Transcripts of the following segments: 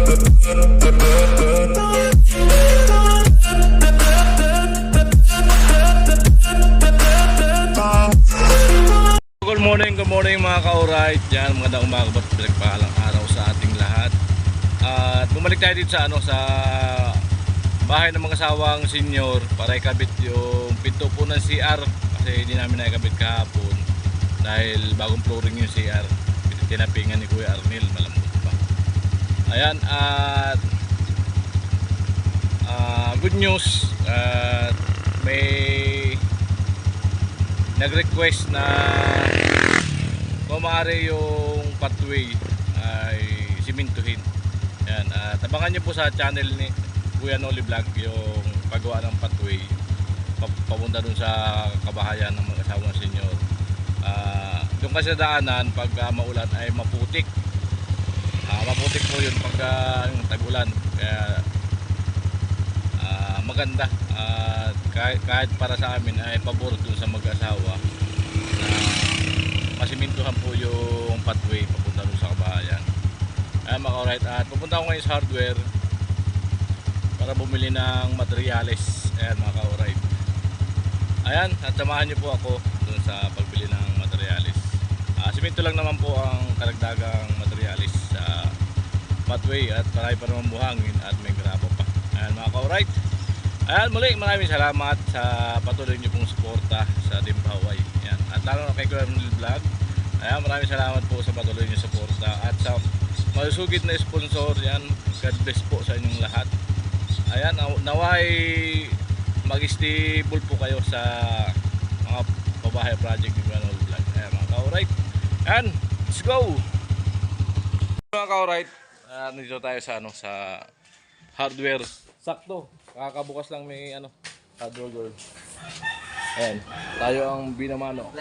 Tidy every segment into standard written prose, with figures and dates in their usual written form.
Good morning mga ka-alright. Yan, magandang umaga at pinagpahalang araw sa ating lahat. At bumalik tayo dito sa bahay ng mga asawang senior para ikabit yung pinto po ng CR kasi hindi namin nakikabit kahapon dahil bagong flooring yung CR. Tinapingan ni Kuya Arnel, malambot pa. Ayan, at good news, may nag-request na kung maaari yung pathway ay simintuhin. Yan, tabangan nyo po sa channel ni Kuya Noli Vlog yung paggawa ng pathway papunta dun sa kabahayan ng mga asawang senior. Yung kasi daanan pag maulan ay maputik. Maputik po yun pag tag-ulan. Kaya maganda. Kahit para sa amin ay pabor dun sa mag-asawa na masimintuhan po yung pathway papunta doon sa kabahayan. Ayan mga alright, at pupunta ako ngayon sa hardware para bumili ng materyales. Ayan mga ka-alright. Ayan, at samahan nyo po ako doon sa pagbili ng materyales. Siminto lang naman po ang karagdagang materyales sa pathway at marami pa naman buhangin at may grabo pa. Ayan mga ka-alright. Ayan, muli maraming salamat sa patuloy nyo pong suporta sa Team Baway. Ayan. At lalo na kay Kuya Noli Vlog. Ayan, maraming salamat po sa patuloy nyo suporta. At sa malusugid na sponsor, yan, God bless po sa inyong lahat. Ayan, naway mag-stable po kayo sa mga pabahay project ni Kuya Noli Vlog. Ayan mga ka-alright. Ayan, let's go! Mga ka-alright, nandito tayo sa hardware. Sakto. Kakabukas lang may hardware girl. Ayan, tayo ang binamano.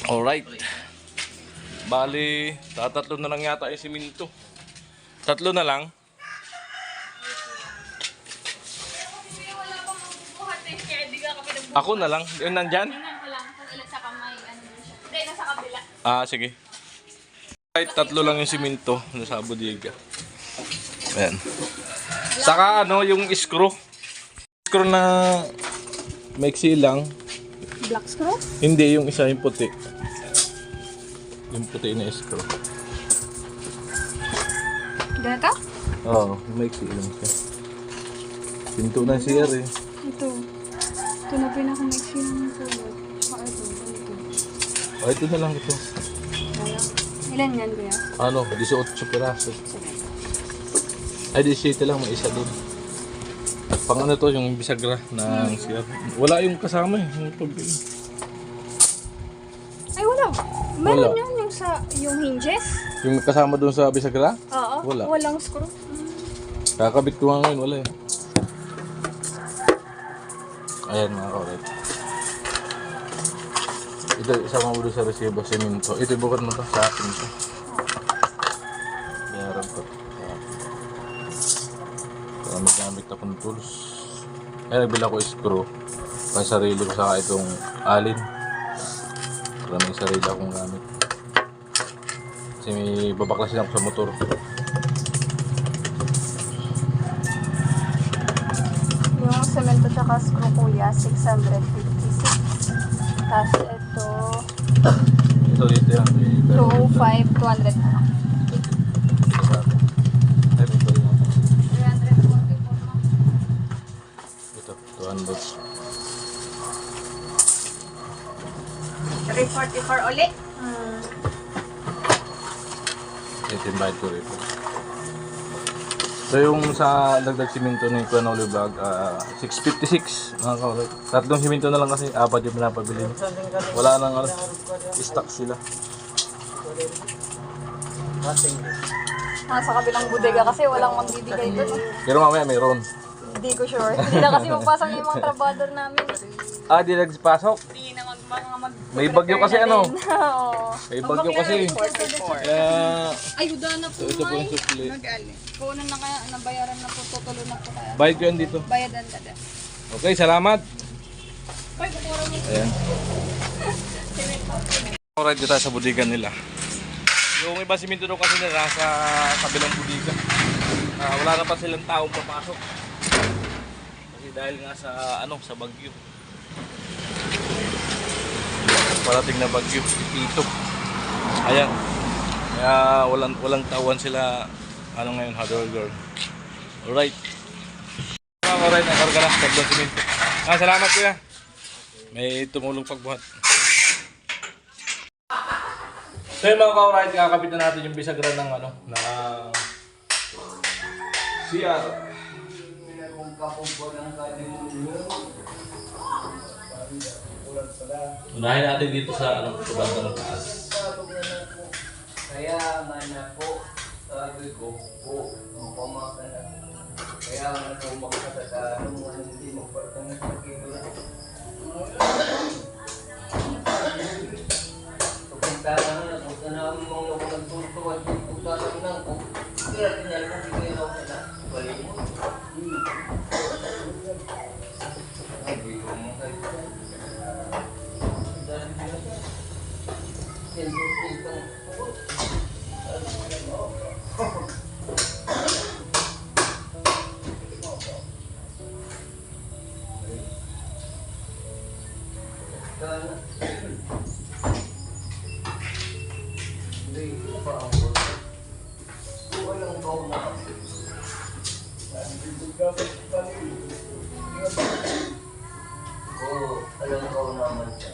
Alright. Bali, tatlo na lang yata yung siminto. Tatlo na lang. Ako na lang. Yun nandyan? Sige. Alright, tatlo lang yung siminto sa bodega. Ayan. Saka yung screw. Screw na maiksi lang. Black screw? Hindi, yung isa yung puti. Yung puti na screw. Ganito? Oo, maiksi lang siya. Pinto na CR eh. Ito. Ito na pinaka-maiksi ng kulot. Saka ito. Ito na lang ito. Ilan yan, kuya? 18 piraso. Ay, 17 lang, may isa doon. Pang to, yung bisagra ng CR. Wala yung kasama eh. Ay, wala. Meron Wala. yun yung hinges? Yung kasama doon sa bisagra? Oo. Wala. Walang screw. Kakabit ko nga ngayon, wala eh. Ayan mga kaulit. Ito, isama mo doon sa resibo, siminto. Ito, bukod mo to sa akin ito. Bayaran ko. Gamit ako ng tools. Ayan, nagbila ko screw. Pang sarili ko saka itong alin. Para may sarili akong gamit. Kasi may babaklasin ako sa motor. Yung semento tsaka screw, kuya, 656. Tapos ito, Ito dito yan. 205, 200 na. Ito, 200. 344 ulit. Ito yung bayad ko rito. So yung sa dagdag siminto ni Kuya Noli Vlog, 656 mga kaulit. Tatlong siminto na lang kasi, 4 yung pinapabili. Wala nang stock sila. Sa kabilang bodega kasi walang magbibigay doon. Pero mamaya mayroon. Hindi ko sure. Hindi na kasi magpasok yung mga trabador namin. Di nagpasok. Hindi na May bagyo kasi Oo. May bagyo kasi. Kaya Ay, huda na po, ito po yung May. supli. Kunan na kaya, nabayaran na po, tutulo na po kaya. Bayad ko yan dito. Bayadan ka din. Okay, salamat. Ay, bukura mo. Ayan. Alright, dito tayo sa bodega nila. Yung iba siminto daw kasi nila sa kabilang budiga. Wala na pa silang taong papasok. Kasi dahil nga sa sa bagyo. Parating na bagyo, Tito. Ayan. Kaya walang tawan sila ngayon, hardware girl. Alright. Alright, nakarga na. Tatlong siminto. Salamat kuya. May tumulong pagbuhat. So yung mga ka-alright, kakabit na natin yung bisagran ng CR. Unahin natin dito sa banda ng taas. Kaya man ako, sabi ko po, mapamakan ako. Kaya man ako makasasaka, hindi magpatang sa kibla. Pupunta na ang mga nagtutuwa dito sa tunang ko. Kaya tinyal ko, bigay na ako na. Balik mo. Sabi ko mo kayo. Dahil nila siya. Siyempre, alam ko naman siya.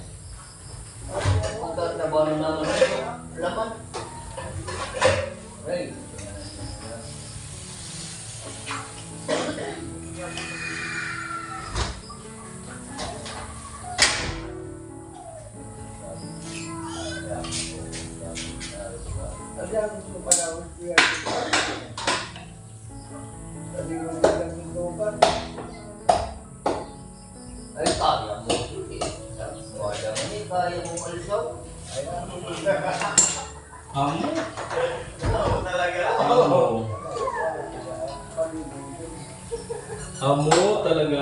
Kung tatrabaho naman siya, laman. Right. Ay, kaya mo. Wala mo ni kaya mo alisaw. Amo? Talaga? Amo talaga.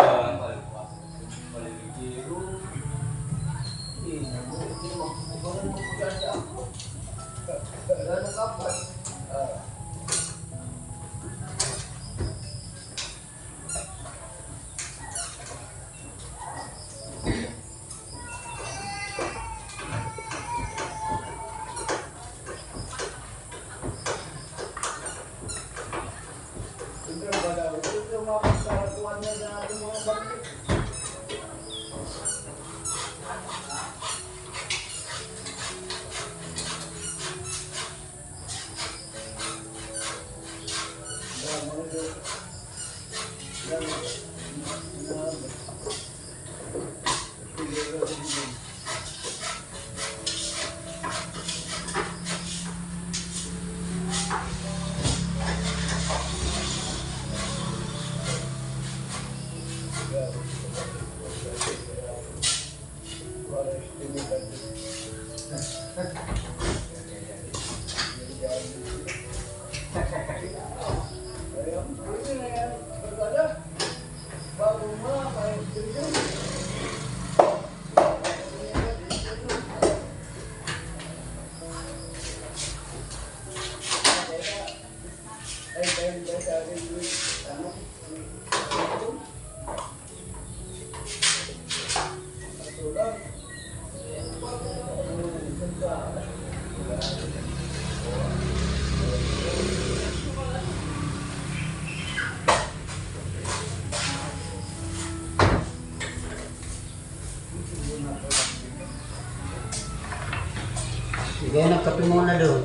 Sige, nagkape muna doon.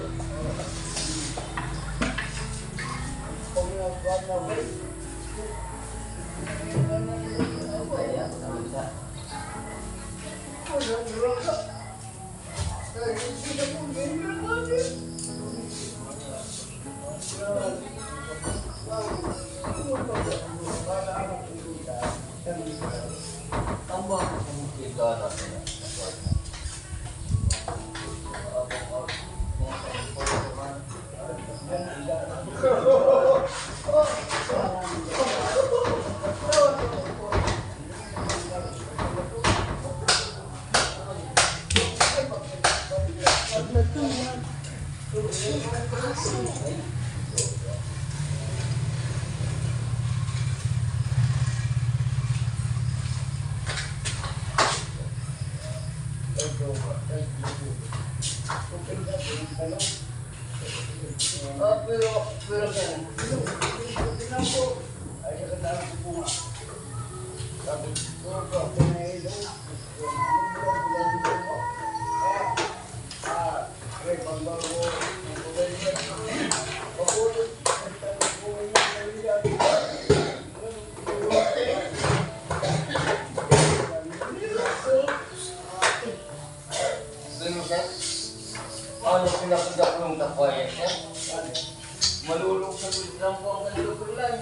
Pero yan. Tingnan po. Ay, nakatawag ko po nga. Sabi ko po, pinailo. Ay, pangbago. Pagulot. Ano pinapunta ko yung tapayan niya? Malulog sa tulit lang po ang kalulog lang.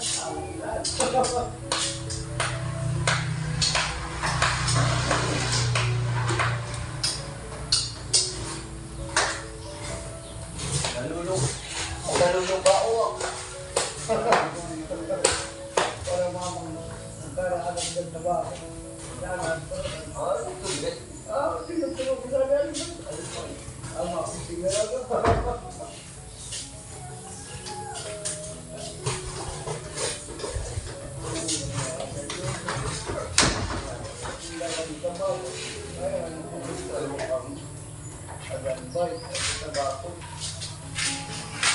Nalulog. Nalulog ba o? Para mamang nagkaraan ang ganda ba? Ito ulit. Tinutulog ko sa galing. Ang makisigara ka.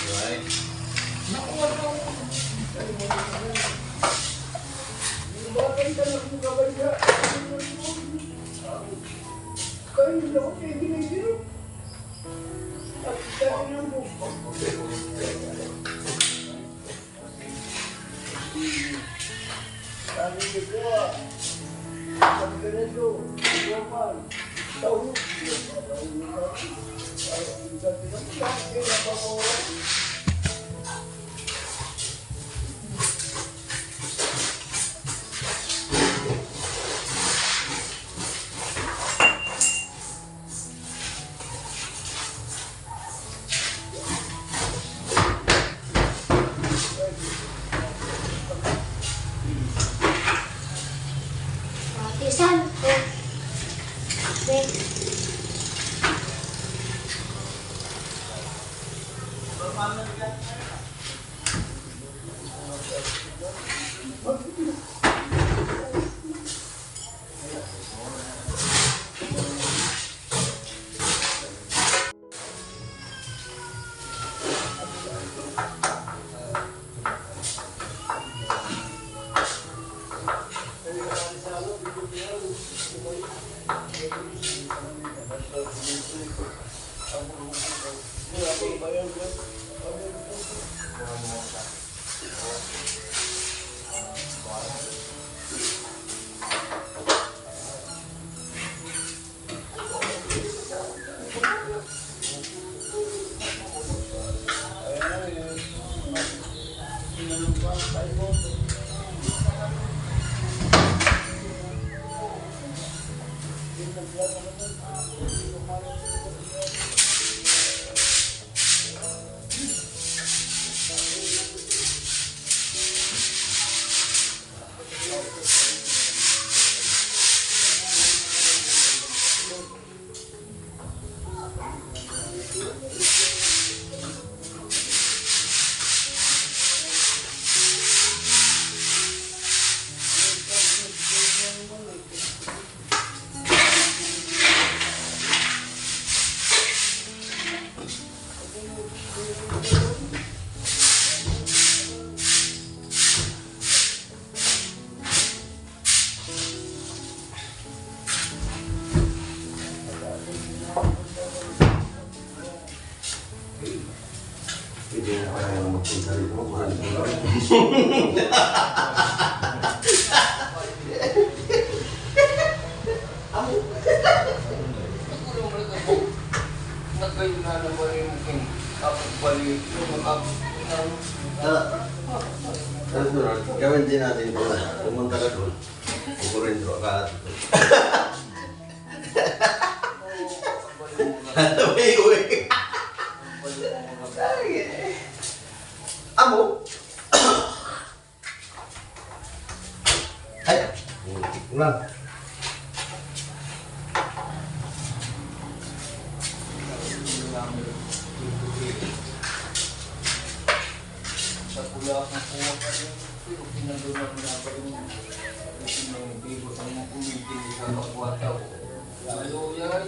Right. Isan. Hindi na kaya magpunta rin mo. Mahal mo lang. Gawin din natin ito na. Pumunta ka doon. Pukurin doon ka. Uwi. Amo. Ay. Ulang. Sa pula ng puwa pa rin, pinandunan mo na pa rin yung bigo sa mga kumitin sa kakwataw. Lalo yan.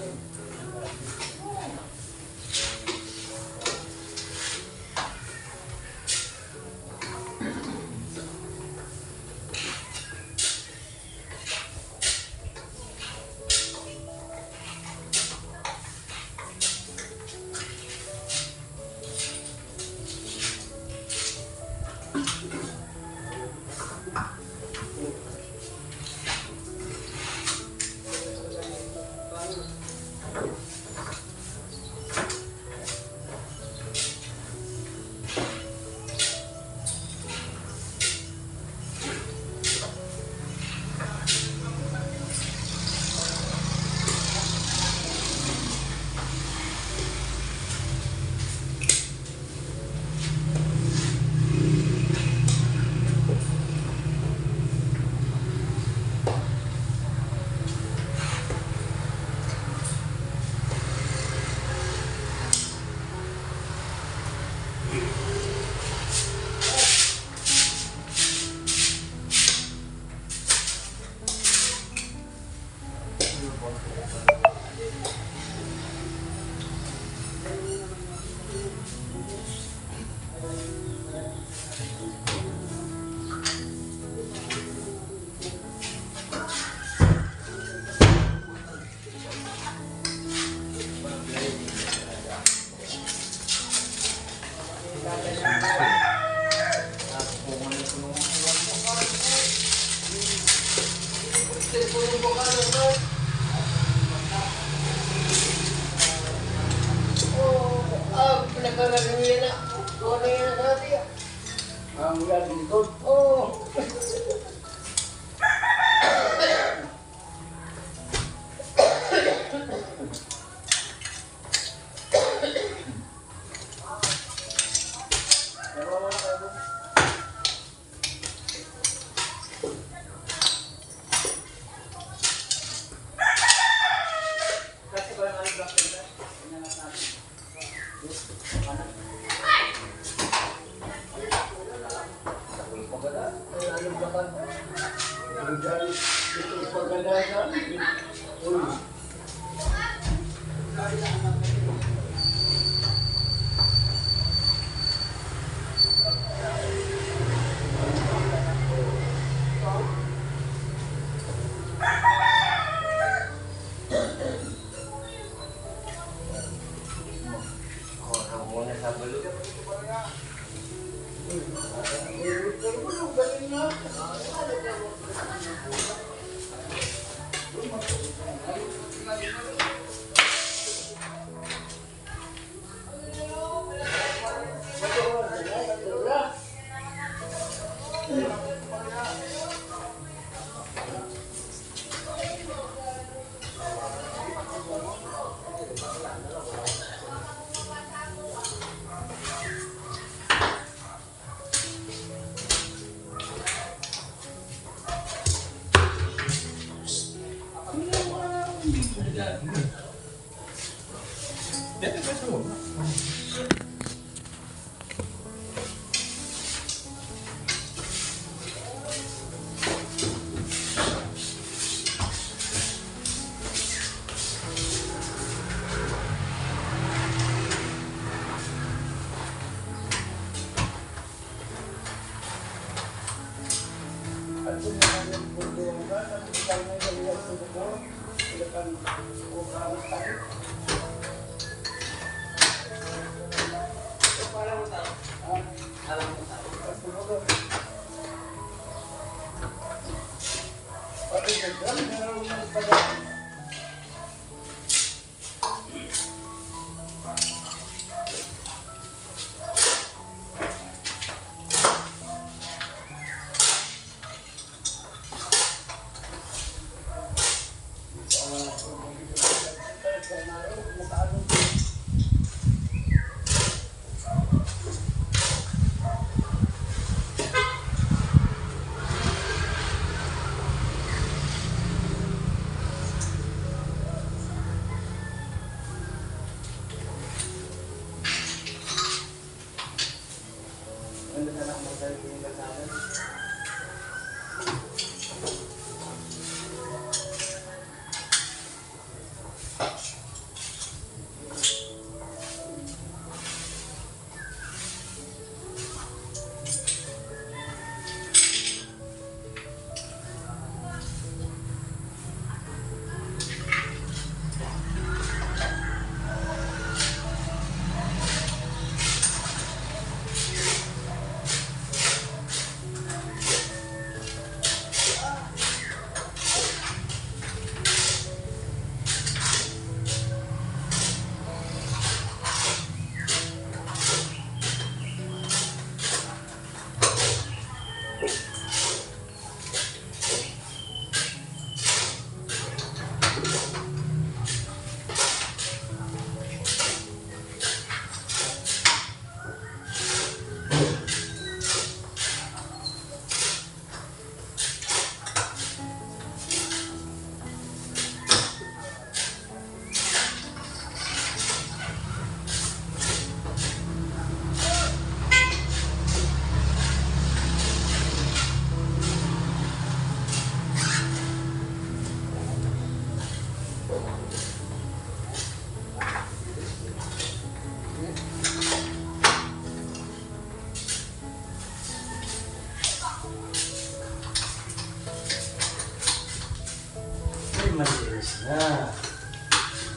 malinis na.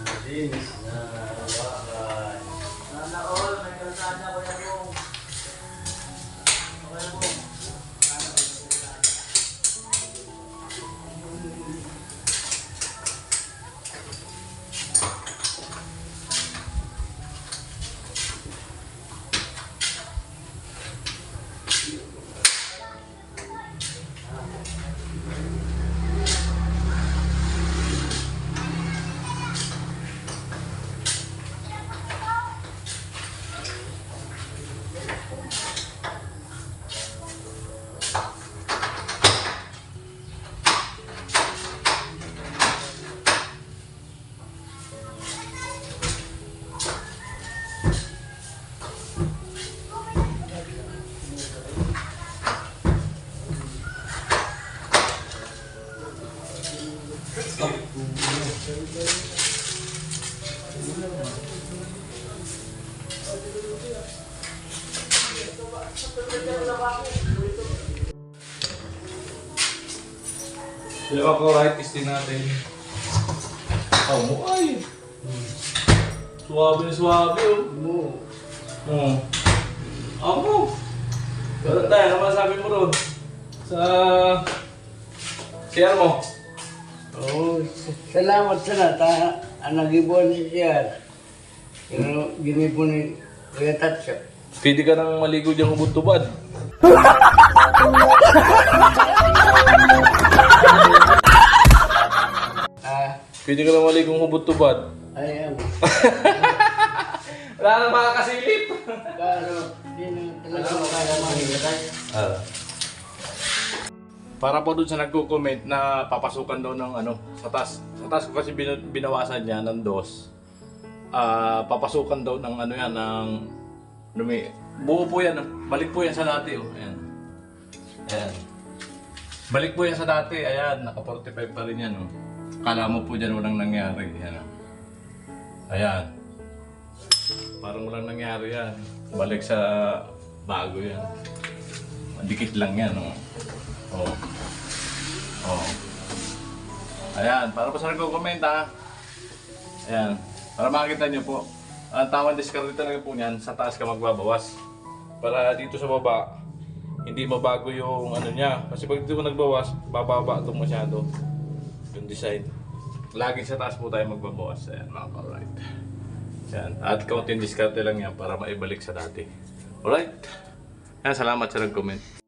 Malinis na. Bakay. Sana all, may kalsada ko yan mo. Okay mo. Yung ako testing natin. Oh, ay! Suwabe na suwabe oh. Oo. Amo! Ganun tayo, ano masabi mo ron? Sa... CR mo? Oh, salamat sana. Nag-ibon siya. Pero ginibon ni Kuya Tatsa. Pwede ka nang maligo dyan hubot-tubad. Pwede ka nang maligo hubot-tubad. Ay, ano. Wala nang makakasilip. Pero, di na talaga makaya mahilagay. Para po dun sa nagko-comment na papasukan daw ng ano, sa taas. Sa taas ko kasi binawasan niya ng dos. Papasukan daw ng ano yan, ng buo po yan, balik po yan sa dati oh. Ayan. Ayan. Balik po yan sa dati, ayan, naka 45 pa rin yan oh. Kala mo po dyan walang nangyari, ayan oh. Ayan. Parang walang nangyari yan. Balik sa bago yan. Dikit lang yan oh. Oh. Oh. Ayan, para po sa nagko-comment ha. Ayan, para makikita nyo po. Ang tamang discard talaga po niyan, sa taas ka magbabawas. Para dito sa baba, hindi mabago yung ano niya. Kasi pag dito ko nagbawas, bababa ito masyado. Yung design. Lagi sa taas po tayo magbabawas. Ayan, mga alright. Ayan, at kaunting discard lang yan para maibalik sa dati. Alright. Ayan, salamat sa nag-comment.